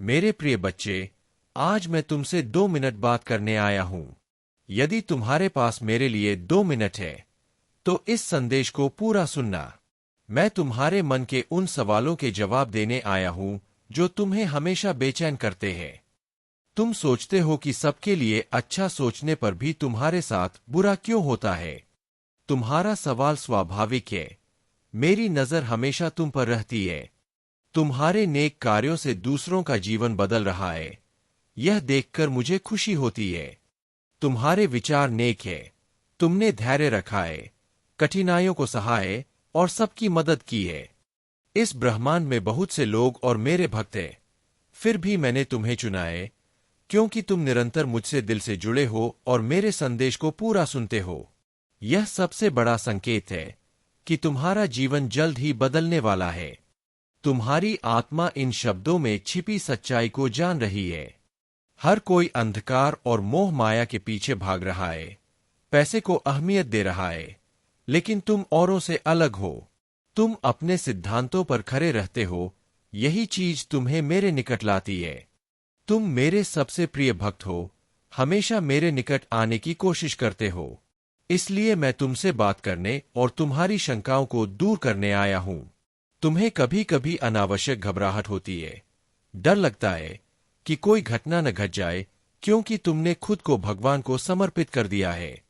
मेरे प्रिय बच्चे, आज मैं तुमसे 2 मिनट बात करने आया हूं। यदि तुम्हारे पास मेरे लिए 2 मिनट है तो इस संदेश को पूरा सुनना। मैं तुम्हारे मन के उन सवालों के जवाब देने आया हूं जो तुम्हें हमेशा बेचैन करते हैं। तुम सोचते हो कि सबके लिए अच्छा सोचने पर भी तुम्हारे साथ बुरा क्यों होता है। तुम्हारा सवाल स्वाभाविक है। मेरी नजर हमेशा तुम पर रहती है। तुम्हारे नेक कार्यों से दूसरों का जीवन बदल रहा है। यह देखकर मुझे खुशी होती है। तुम्हारे विचार नेक है। तुमने धैर्य रखा है, कठिनाइयों को सहा है और सबकी मदद की है। इस ब्रह्मांड में बहुत से लोग और मेरे भक्त हैं, फिर भी मैंने तुम्हें चुना है क्योंकि तुम निरंतर मुझसे दिल से जुड़े हो और मेरे संदेश को पूरा सुनते हो। यह सबसे बड़ा संकेत है कि तुम्हारा जीवन जल्द ही बदलने वाला है। तुम्हारी आत्मा इन शब्दों में छिपी सच्चाई को जान रही है। हर कोई अंधकार और मोह माया के पीछे भाग रहा है, पैसे को अहमियत दे रहा है, लेकिन तुम औरों से अलग हो। तुम अपने सिद्धांतों पर खरे रहते हो। यही चीज तुम्हें मेरे निकट लाती है। तुम मेरे सबसे प्रिय भक्त हो, हमेशा मेरे निकट आने की कोशिश करते हो। इसलिए मैं तुमसे बात करने और तुम्हारी शंकाओं को दूर करने आया हूं। तुम्हें कभी कभी अनावश्यक घबराहट होती है। डर लगता है कि कोई घटना न घट जाए क्योंकि तुमने खुद को भगवान को समर्पित कर दिया है।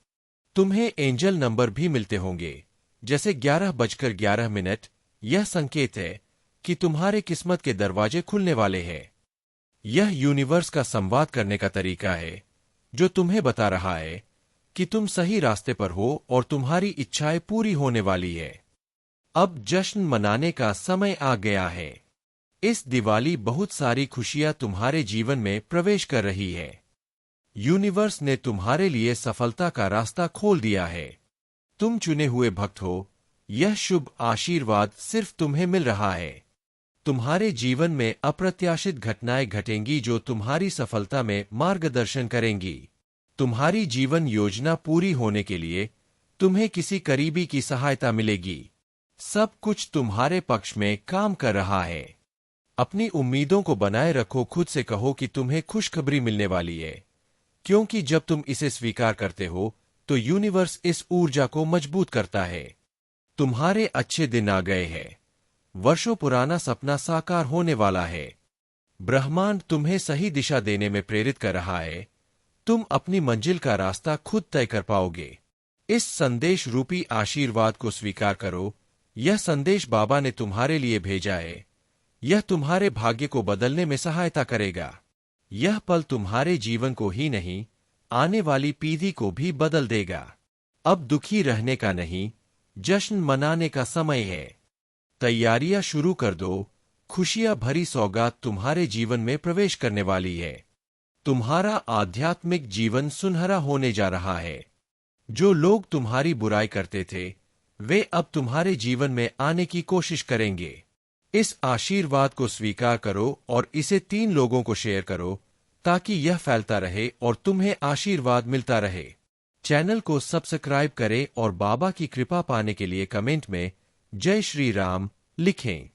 तुम्हें एंजल नंबर भी मिलते होंगे, जैसे 11:11। यह संकेत है कि तुम्हारे किस्मत के दरवाजे खुलने वाले हैं। यह यूनिवर्स का संवाद करने का तरीका है जो तुम्हें बता रहा है कि तुम सही रास्ते पर हो और तुम्हारी इच्छाएं पूरी होने वाली है। अब जश्न मनाने का समय आ गया है। इस दिवाली बहुत सारी खुशियां तुम्हारे जीवन में प्रवेश कर रही है। यूनिवर्स ने तुम्हारे लिए सफलता का रास्ता खोल दिया है। तुम चुने हुए भक्त हो। यह शुभ आशीर्वाद सिर्फ तुम्हें मिल रहा है। तुम्हारे जीवन में अप्रत्याशित घटनाएं घटेंगी जो तुम्हारी सफलता में मार्गदर्शन करेंगी। तुम्हारी जीवन योजना पूरी होने के लिए तुम्हें किसी करीबी की सहायता मिलेगी। सब कुछ तुम्हारे पक्ष में काम कर रहा है। अपनी उम्मीदों को बनाए रखो। खुद से कहो कि तुम्हें खुशखबरी मिलने वाली है, क्योंकि जब तुम इसे स्वीकार करते हो तो यूनिवर्स इस ऊर्जा को मजबूत करता है। तुम्हारे अच्छे दिन आ गए हैं। वर्षों पुराना सपना साकार होने वाला है। ब्रह्मांड तुम्हें सही दिशा देने में प्रेरित कर रहा है। तुम अपनी मंजिल का रास्ता खुद तय कर पाओगे। इस संदेश रूपी आशीर्वाद को स्वीकार करो। यह संदेश बाबा ने तुम्हारे लिए भेजा है। यह तुम्हारे भाग्य को बदलने में सहायता करेगा। यह पल तुम्हारे जीवन को ही नहीं, आने वाली पीढ़ी को भी बदल देगा। अब दुखी रहने का नहीं, जश्न मनाने का समय है। तैयारियां शुरू कर दो। खुशियां भरी सौगात तुम्हारे जीवन में प्रवेश करने वाली है। तुम्हारा आध्यात्मिक जीवन सुनहरा होने जा रहा है। जो लोग तुम्हारी बुराई करते थे, वे अब तुम्हारे जीवन में आने की कोशिश करेंगे। इस आशीर्वाद को स्वीकार करो और इसे 3 लोगों को शेयर करो ताकि यह फैलता रहे और तुम्हें आशीर्वाद मिलता रहे। चैनल को सब्सक्राइब करें और बाबा की कृपा पाने के लिए कमेंट में जय श्री राम लिखें।